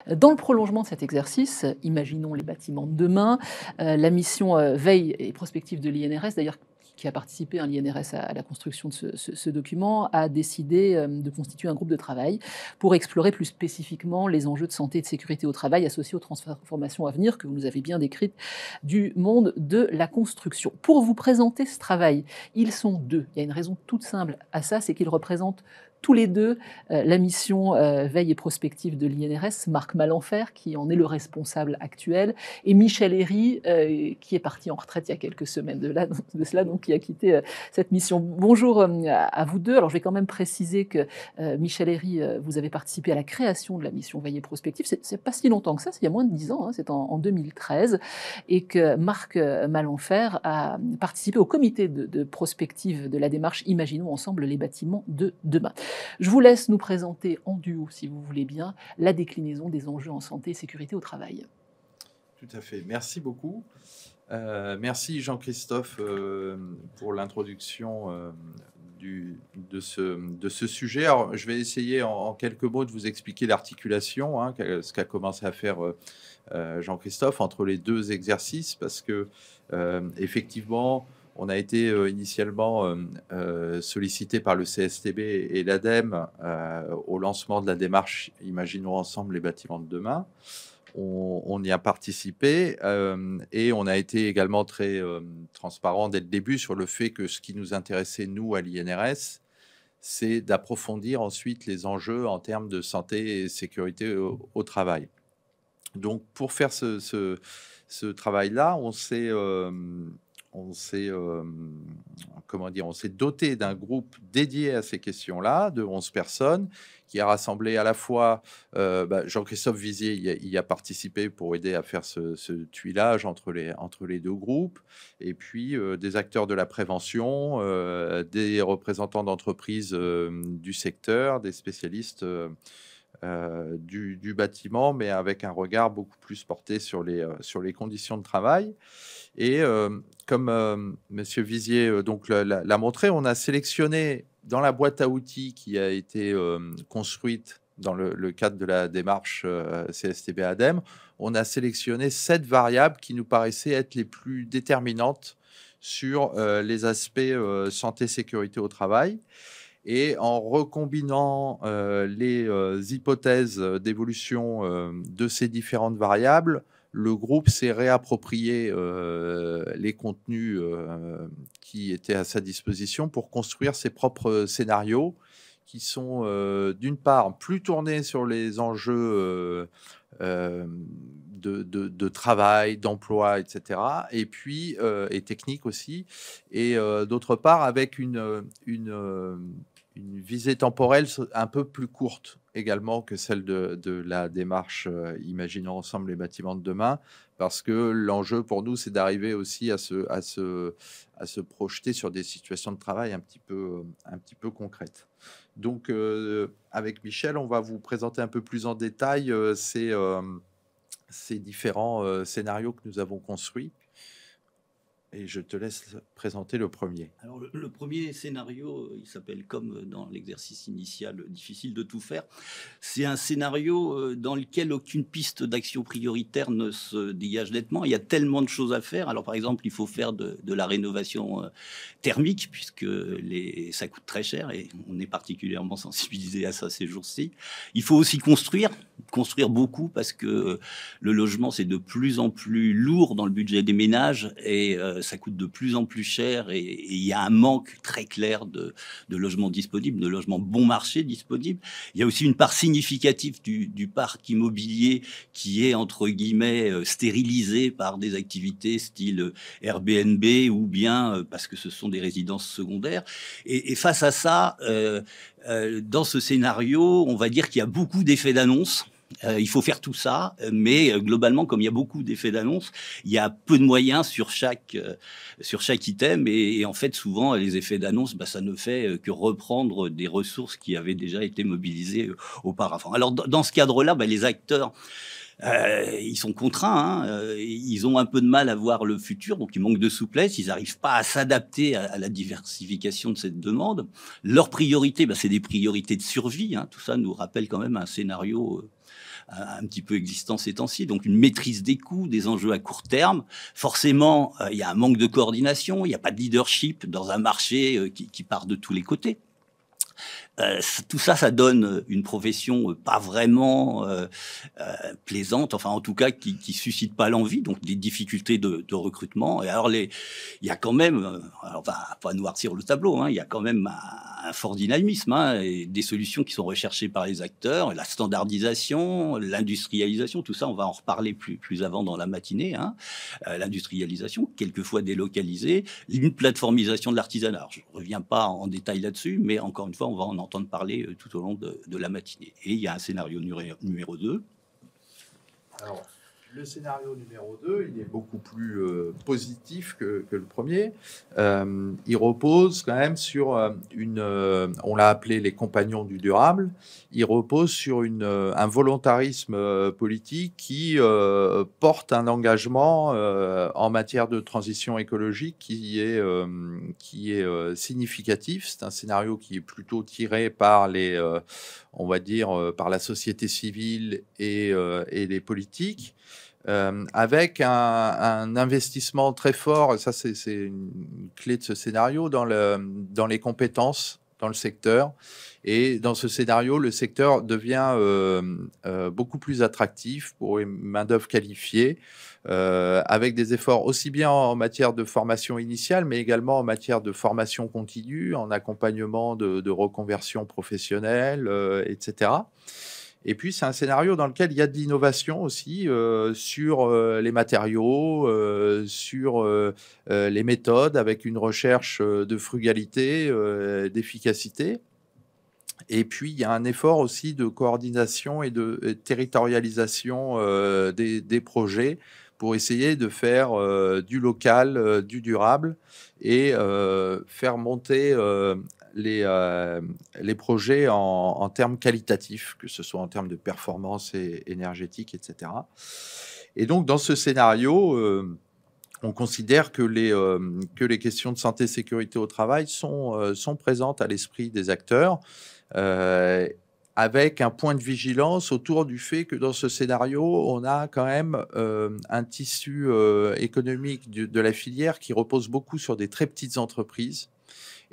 Dans le prolongement de cet exercice, imaginons les bâtiments de demain, la mission, veille et prospective de l'INRS, d'ailleurs qui a participé, hein, l'INRS à la construction de ce document, a décidé, de constituer un groupe de travail pour explorer plus spécifiquement les enjeux de santé et de sécurité au travail associés aux transformations à venir que vous nous avez bien décrites du monde de la construction. Pour vous présenter ce travail, ils sont 2. Il y a une raison toute simple à ça, c'est qu'ils représentent tous les 2 la mission veille et prospective de l'INRS, Marc Malenfer, qui en est le responsable actuel, et Michel Herry, qui est parti en retraite il y a quelques semaines de cela, donc qui a quitté cette mission. Bonjour à vous deux. Alors je vais quand même préciser que Michel Herry, vous avez participé à la création de la mission veille et prospective. C'est pas si longtemps que ça, c'est il y a moins de 10 ans, hein, c'est en 2013, et que Marc Malenfer a participé au comité de prospective de la démarche Imaginons ensemble les bâtiments de demain. Je vous laisse nous présenter en duo, si vous voulez bien, la déclinaison des enjeux en santé et sécurité au travail. Tout à fait. Merci beaucoup. Merci Jean-Christophe pour l'introduction de ce sujet. Alors, je vais essayer en quelques mots de vous expliquer l'articulation, hein, ce qu'a commencé à faire Jean-Christophe entre les 2 exercices, parce que effectivement, on a été initialement sollicité par le CSTB et l'ADEME au lancement de la démarche Imaginons ensemble les bâtiments de demain. On y a participé et on a été également très transparent dès le début sur le fait que ce qui nous intéressait, nous, à l'INRS, c'est d'approfondir ensuite les enjeux en termes de santé et sécurité au travail. Donc, pour faire ce travail-là, on s'est doté d'un groupe dédié à ces questions-là, de 11 personnes, qui a rassemblé à la fois Jean-Christophe Vizier, y a participé pour aider à faire ce tuilage entre les 2 groupes, et puis des acteurs de la prévention, des représentants d'entreprises du secteur, des spécialistes du bâtiment, mais avec un regard beaucoup plus porté sur les conditions de travail. Et comme Monsieur Vizier donc l'a montré, on a sélectionné dans la boîte à outils qui a été construite dans le cadre de la démarche CSTB-ADEME, on a sélectionné 7 variables qui nous paraissaient être les plus déterminantes sur les aspects santé-sécurité au travail. Et en recombinant les hypothèses d'évolution de ces différentes variables, le groupe s'est réapproprié les contenus qui étaient à sa disposition pour construire ses propres scénarios qui sont d'une part plus tournés sur les enjeux de travail, d'emploi, etc. Et puis, et technique aussi. Et d'autre part, avec une visée temporelle un peu plus courte également que celle de la démarche Imaginons ensemble les bâtiments de demain, parce que l'enjeu pour nous, c'est d'arriver aussi à se projeter sur des situations de travail un petit peu concrètes. Donc, avec Michel, on va vous présenter un peu plus en détail ces différents scénarios que nous avons construits. Et je te laisse présenter le premier. Alors, le premier scénario, il s'appelle, comme dans l'exercice initial, difficile de tout faire. C'est un scénario dans lequel aucune piste d'action prioritaire ne se dégage nettement. Il y a tellement de choses à faire. Alors, par exemple, il faut faire de la rénovation thermique, puisque ça coûte très cher et on est particulièrement sensibilisé à ça ces jours-ci. Il faut aussi construire beaucoup, parce que le logement, c'est de plus en plus lourd dans le budget des ménages et ça coûte de plus en plus cher, et il y a un manque très clair de logements disponibles, de logements bon marché disponibles. Il y a aussi une part significative du parc immobilier qui est, entre guillemets, stérilisé par des activités style Airbnb, ou bien parce que ce sont des résidences secondaires. Et face à ça, dans ce scénario, on va dire qu'il y a beaucoup d'effets d'annonce. Il faut faire tout ça, mais globalement, comme il y a beaucoup d'effets d'annonce, il y a peu de moyens sur chaque item, et en fait, souvent, les effets d'annonce, ça ne fait que reprendre des ressources qui avaient déjà été mobilisées auparavant. Alors, dans ce cadre-là, les acteurs, ils sont contraints, ils ont un peu de mal à voir le futur, donc ils manquent de souplesse, ils n'arrivent pas à s'adapter à la diversification de cette demande. Leur priorité, c'est des priorités de survie, tout ça nous rappelle quand même un scénario un petit peu existant ces temps-ci, donc une maîtrise des coûts, des enjeux à court terme. Forcément, il y a un manque de coordination, il n'y a pas de leadership dans un marché qui part de tous les côtés. Tout ça, ça donne une profession pas vraiment plaisante, enfin en tout cas qui suscite pas l'envie, donc des difficultés de recrutement. Et alors il y a quand même, alors on va pas noircir le tableau, hein, il y a quand même un fort dynamisme, hein, et des solutions qui sont recherchées par les acteurs, la standardisation, l'industrialisation, tout ça, on va en reparler plus avant dans la matinée. Hein. L'industrialisation, quelquefois délocalisée, une plateformisation de l'artisanat. Alors, je ne reviens pas en détail là-dessus, mais encore une fois, on va en entendre parler tout au long de la matinée. Et il y a un scénario numéro 2. Alors, le scénario numéro 2, il est beaucoup plus positif que le premier. Il repose quand même sur on l'a appelé les compagnons du durable, il repose sur un volontarisme politique qui porte un engagement en matière de transition écologique qui est significatif. C'est un scénario qui est plutôt tiré par on va dire, par la société civile et les politiques. Avec un investissement très fort, ça c'est une clé de ce scénario, dans les compétences dans le secteur. Et dans ce scénario, le secteur devient beaucoup plus attractif pour une main-d'œuvre qualifiée, avec des efforts aussi bien en matière de formation initiale, mais également en matière de formation continue, en accompagnement de reconversion professionnelle, etc. Et puis, c'est un scénario dans lequel il y a de l'innovation aussi sur les matériaux, sur les méthodes, avec une recherche de frugalité, d'efficacité. Et puis, il y a un effort aussi de coordination et de territorialisation des projets pour essayer de faire du local, du durable et faire monter les projets en termes qualitatifs, que ce soit en termes de performance énergétique, etc. Et donc, dans ce scénario, on considère que les questions de santé et sécurité au travail sont présentes à l'esprit des acteurs, avec un point de vigilance autour du fait que dans ce scénario, on a quand même un tissu économique de la filière qui repose beaucoup sur des très petites entreprises,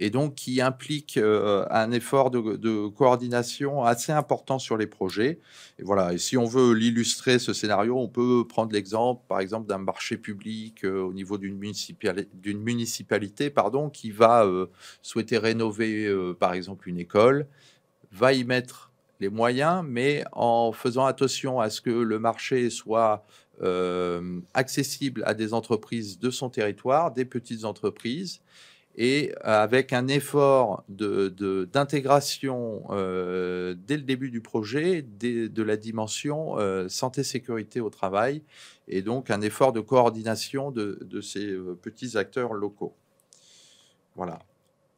et donc qui implique un effort de coordination assez important sur les projets. Et voilà. Et si on veut l'illustrer, ce scénario, on peut prendre l'exemple, par exemple, d'un marché public au niveau d'une municipalité, qui va souhaiter rénover, par exemple, une école, va y mettre les moyens, mais en faisant attention à ce que le marché soit accessible à des entreprises de son territoire, des petites entreprises, et avec un effort d'intégration dès le début du projet de la dimension santé-sécurité au travail, et donc un effort de coordination de ces petits acteurs locaux. Voilà.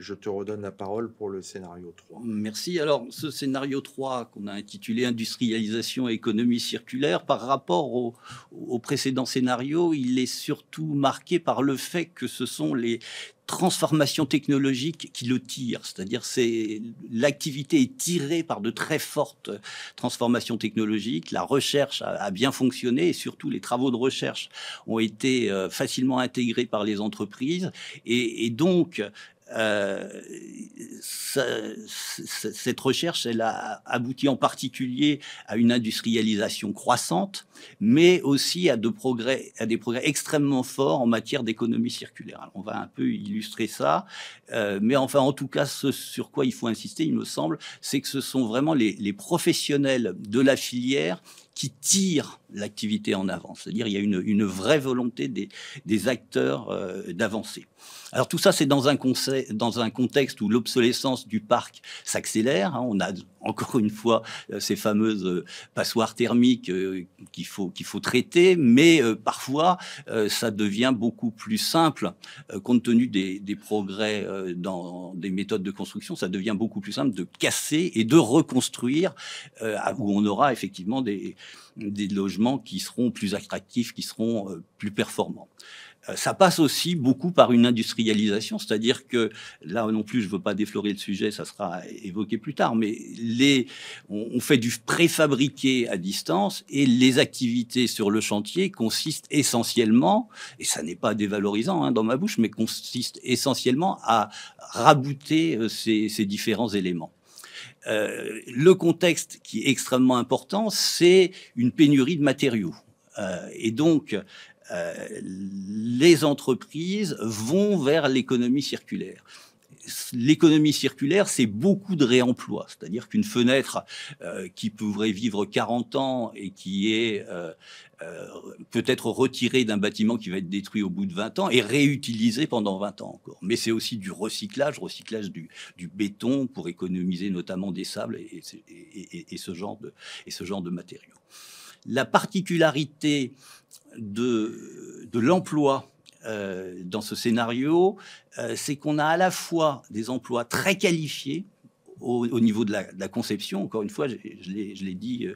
Je te redonne la parole pour le scénario 3. Merci. Alors, ce scénario 3, qu'on a intitulé « Industrialisation et économie circulaire », par rapport au précédent scénario, il est surtout marqué par le fait que ce sont les transformations technologiques qui le tirent, c'est-à-dire l'activité est tirée par de très fortes transformations technologiques, la recherche a bien fonctionné et surtout les travaux de recherche ont été facilement intégrés par les entreprises et donc cette recherche, elle a abouti en particulier à une industrialisation croissante, mais aussi à des progrès extrêmement forts en matière d'économie circulaire. Alors, on va un peu illustrer ça, mais enfin, en tout cas, ce sur quoi il faut insister, il me semble, c'est que ce sont vraiment les professionnels de la filière qui tirent l'activité en avant. C'est-à-dire il y a une vraie volonté des acteurs d'avancer. Alors tout ça, c'est dans un contexte où l'obsolescence du parc s'accélère. Hein. On a encore une fois ces fameuses passoires thermiques qu'il faut traiter, mais parfois ça devient beaucoup plus simple, compte tenu des progrès dans des méthodes de construction, ça devient beaucoup plus simple de casser et de reconstruire, où on aura effectivement des logements qui seront plus attractifs, qui seront plus performants. Ça passe aussi beaucoup par une industrialisation, c'est-à-dire que, là non plus, je ne veux pas déflorer le sujet, ça sera évoqué plus tard, mais on fait du préfabriqué à distance et les activités sur le chantier consistent essentiellement, et ça n'est pas dévalorisant dans ma bouche, mais consistent essentiellement à rabouter ces différents éléments. Le contexte qui est extrêmement important, c'est une pénurie de matériaux. Et donc, les entreprises vont vers l'économie circulaire. L'économie circulaire, c'est beaucoup de réemploi. C'est-à-dire qu'une fenêtre qui pourrait vivre 40 ans et qui est peut-être retirée d'un bâtiment qui va être détruit au bout de 20 ans et réutilisée pendant 20 ans encore. Mais c'est aussi du recyclage du béton pour économiser notamment des sables et ce genre de matériaux. La particularité de l'emploi dans ce scénario, c'est qu'on a à la fois des emplois très qualifiés au niveau de la conception. Encore une fois, je l'ai dit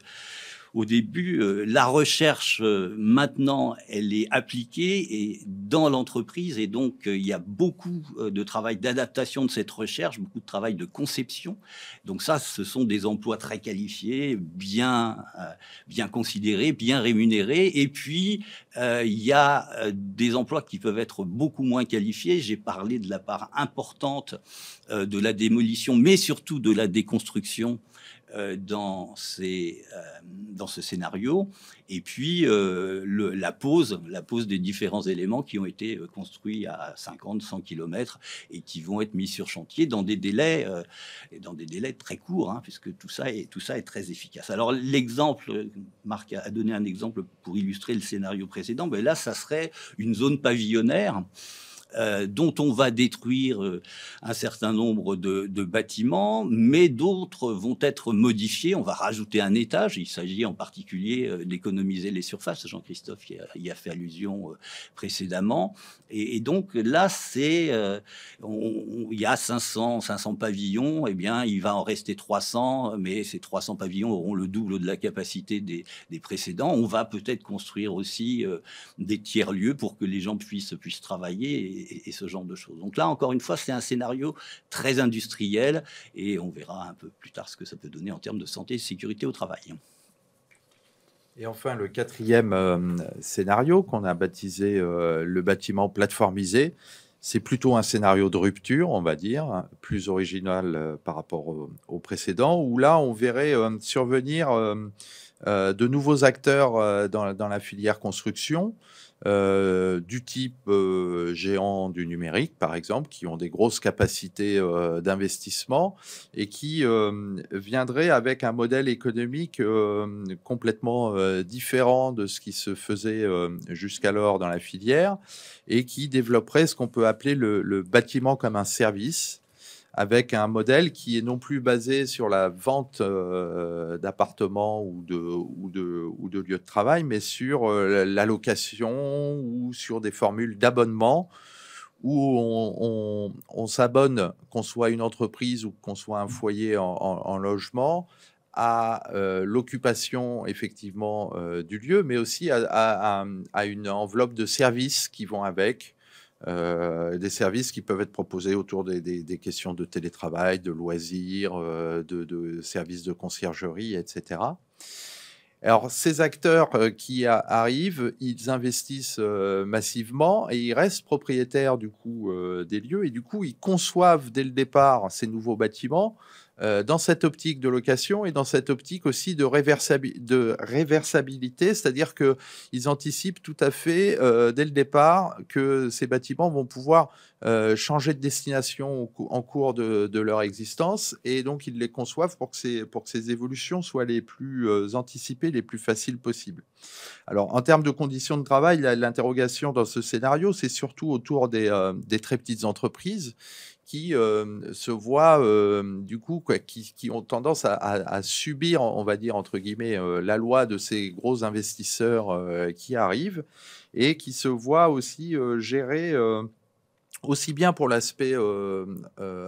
au début, la recherche, maintenant, elle est appliquée et dans l'entreprise. Et donc, il y a beaucoup de travail d'adaptation de cette recherche, beaucoup de travail de conception. Donc ça, ce sont des emplois très qualifiés, bien considérés, bien rémunérés. Et puis, il y a des emplois qui peuvent être beaucoup moins qualifiés. J'ai parlé de la part importante de la démolition, mais surtout de la déconstruction dans ce scénario, et puis la pose des différents éléments qui ont été construits à 50, 100 km et qui vont être mis sur chantier dans des délais très courts, puisque tout ça est très efficace. Alors l'exemple, Marc a donné un exemple pour illustrer le scénario précédent, mais là, ça serait une zone pavillonnaire dont on va détruire un certain nombre de bâtiments, mais d'autres vont être modifiés. On va rajouter un étage. Il s'agit en particulier d'économiser les surfaces. Jean-Christophe y a fait allusion précédemment. Et donc là, il y a 500 pavillons. Eh bien, il va en rester 300, mais ces 300 pavillons auront le double de la capacité des précédents. On va peut-être construire aussi des tiers-lieux pour que les gens puissent travailler et ce genre de choses. Donc là, encore une fois, c'est un scénario très industriel et on verra un peu plus tard ce que ça peut donner en termes de santé et de sécurité au travail. Et enfin, le quatrième scénario qu'on a baptisé le bâtiment plateformisé, c'est plutôt un scénario de rupture, on va dire, plus original par rapport au précédent, où là, on verrait survenir de nouveaux acteurs dans la filière construction, du type géant du numérique, par exemple, qui ont des grosses capacités d'investissement et qui viendraient avec un modèle économique complètement différent de ce qui se faisait jusqu'alors dans la filière et qui développerait ce qu'on peut appeler le bâtiment comme un service, avec un modèle qui est non plus basé sur la vente d'appartements ou de lieux de travail, mais sur la location ou sur des formules d'abonnement où on s'abonne, qu'on soit une entreprise ou qu'on soit un foyer en logement, à l'occupation effectivement du lieu, mais aussi à une enveloppe de services qui vont avec. Des services qui peuvent être proposés autour des questions de télétravail, de loisirs, de services de conciergerie, etc. Alors, ces acteurs qui arrivent, ils investissent massivement et ils restent propriétaires du coup des lieux et du coup, ils conçoivent dès le départ ces nouveaux bâtiments dans cette optique de location et dans cette optique aussi de réversibilité, c'est-à-dire qu'ils anticipent tout à fait dès le départ que ces bâtiments vont pouvoir changer de destination en cours de leur existence et donc ils les conçoivent pour que ces évolutions soient les plus anticipées, les plus faciles possibles. Alors, en termes de conditions de travail, l'interrogation dans ce scénario, c'est surtout autour des très petites entreprises qui se voient du coup, qui ont tendance à subir, on va dire, entre guillemets, la loi de ces gros investisseurs qui arrivent et qui se voient aussi gérer aussi bien pour l'aspect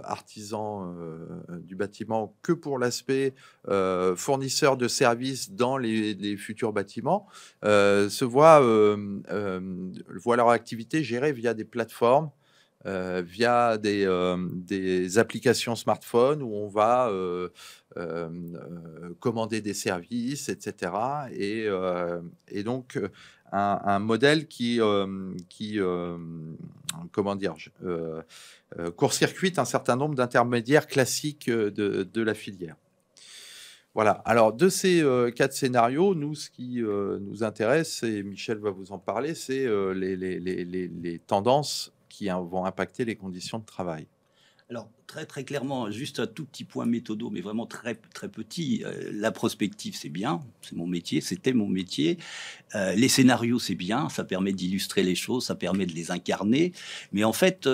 artisan du bâtiment que pour l'aspect fournisseur de services dans les futurs bâtiments, voient leur activité gérée via des plateformes, via des applications smartphone où on va commander des services, etc. Et donc, un modèle comment dire, court-circuite un certain nombre d'intermédiaires classiques de la filière. Voilà. Alors, de ces 4 scénarios, nous, ce qui nous intéresse, et Michel va vous en parler, c'est les tendances qui vont impacter les conditions de travail. Alors, très clairement, juste un tout petit point méthodo, mais vraiment très petit. La prospective, c'est bien, c'est mon métier, c'était mon métier. Les scénarios, c'est bien, ça permet d'illustrer les choses, ça permet de les incarner. Mais en fait,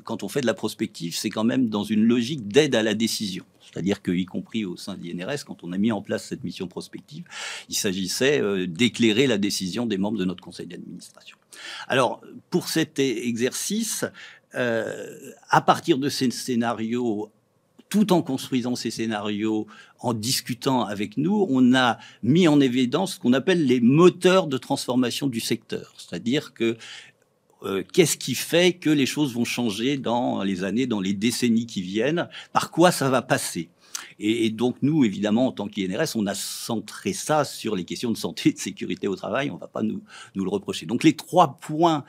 quand on fait de la prospective, c'est quand même dans une logique d'aide à la décision. C'est-à-dire qu'y compris au sein de l'INRS, quand on a mis en place cette mission prospective, il s'agissait d'éclairer la décision des membres de notre conseil d'administration. Alors, pour cet exercice, à partir de ces scénarios, tout en construisant ces scénarios, en discutant avec nous, on a mis en évidence ce qu'on appelle les moteurs de transformation du secteur. C'est-à-dire que qu'est-ce qui fait que les choses vont changer dans les années, dans les décennies qui viennent? Par quoi ça va passer? Et donc, nous, évidemment, en tant qu'INRS, on a centré ça sur les questions de santé et de sécurité au travail. On ne va pas nous le reprocher. Donc, les 3 points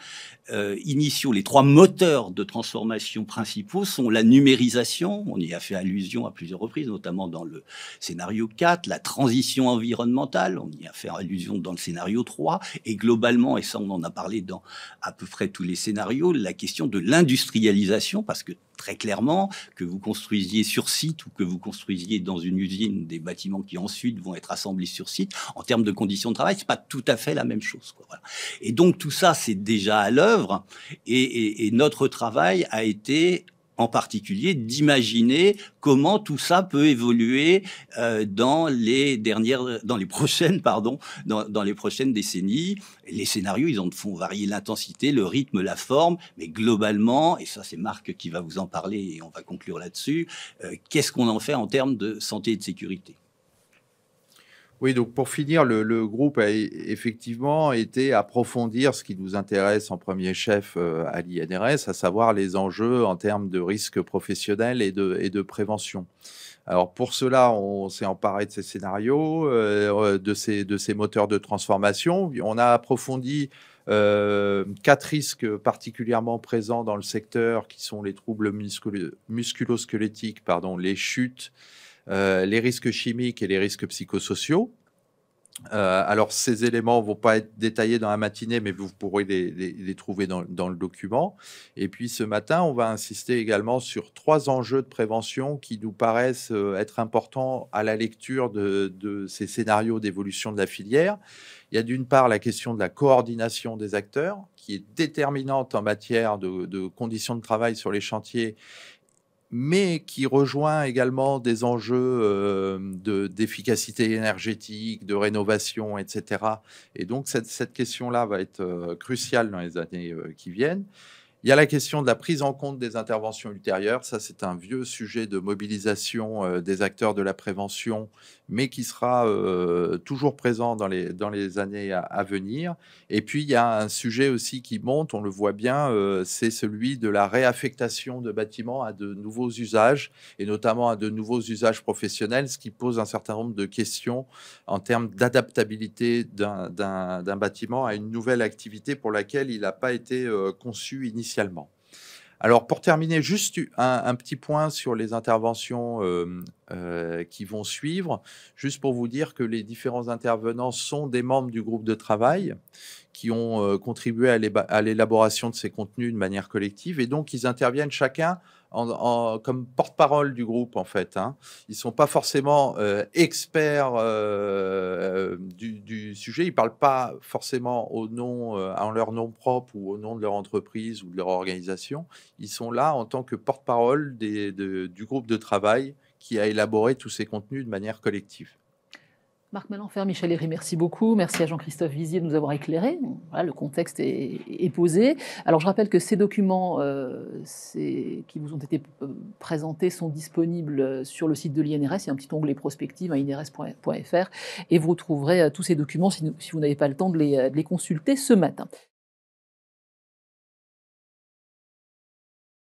initiaux, les 3 moteurs de transformation principaux sont la numérisation. On y a fait allusion à plusieurs reprises, notamment dans le scénario 4, la transition environnementale. On y a fait allusion dans le scénario 3. Et globalement, et ça, on en a parlé dans à peu près tous les scénarios, la question de l'industrialisation, parce que très clairement, que vous construisiez sur site ou que vous construisiez dans une usine des bâtiments qui ensuite vont être assemblés sur site, en termes de conditions de travail, c'est pas tout à fait la même chose, quoi. Voilà. Et donc tout ça, c'est déjà à l'œuvre, et notre travail a été en particulier d'imaginer comment tout ça peut évoluer dans les prochaines décennies. Les scénarios, ils en font varier l'intensité, le rythme, la forme, mais globalement, et ça c'est Marc qui va vous en parler et on va conclure là-dessus, qu'est-ce qu'on en fait en termes de santé et de sécurité? Oui, donc pour finir, le groupe a effectivement été approfondir ce qui nous intéresse en premier chef à l'INRS, à savoir les enjeux en termes de risques professionnels et de prévention. Alors pour cela, on s'est emparé de ces scénarios, de ces moteurs de transformation. On a approfondi 4 risques particulièrement présents dans le secteur, qui sont les troubles musculo-squelettiques, les chutes, les risques chimiques et les risques psychosociaux. Alors, ces éléments ne vont pas être détaillés dans la matinée, mais vous pourrez les trouver dans le document. Et puis, ce matin, on va insister également sur 3 enjeux de prévention qui nous paraissent être importants à la lecture de ces scénarios d'évolution de la filière. Il y a d'une part la question de la coordination des acteurs, qui est déterminante en matière de conditions de travail sur les chantiers, mais qui rejoint également des enjeux d'efficacité énergétique, de rénovation, etc. Et donc, cette question-là va être cruciale dans les années qui viennent. Il y a la question de la prise en compte des interventions ultérieures. Ça, c'est un vieux sujet de mobilisation des acteurs de la prévention, mais qui sera toujours présent dans les années à venir. Et puis, il y a un sujet aussi qui monte, on le voit bien, c'est celui de la réaffectation de bâtiments à de nouveaux usages, et notamment à de nouveaux usages professionnels, ce qui pose un certain nombre de questions en termes d'adaptabilité d'un bâtiment à une nouvelle activité pour laquelle il n'a pas été conçu initialement. Alors, pour terminer, juste un petit point sur les interventions qui vont suivre, juste pour vous dire que les différents intervenants sont des membres du groupe de travail qui ont contribué à l'élaboration de ces contenus de manière collective, et donc ils interviennent chacun comme porte-parole du groupe, en fait. Ils ne sont pas forcément experts du sujet, ils ne parlent pas forcément en leur nom propre ou au nom de leur entreprise ou de leur organisation. Ils sont là en tant que porte-parole du groupe de travail qui a élaboré tous ces contenus de manière collective. Marc Malenfer, Michel Herry, merci beaucoup. Merci à Jean-Christophe Vizier de nous avoir éclairé. Voilà, le contexte est posé. Alors, je rappelle que ces documents qui vous ont été présentés sont disponibles sur le site de l'INRS. Il y a un petit onglet prospective à inrs.fr et vous retrouverez tous ces documents si vous n'avez pas le temps de les consulter ce matin.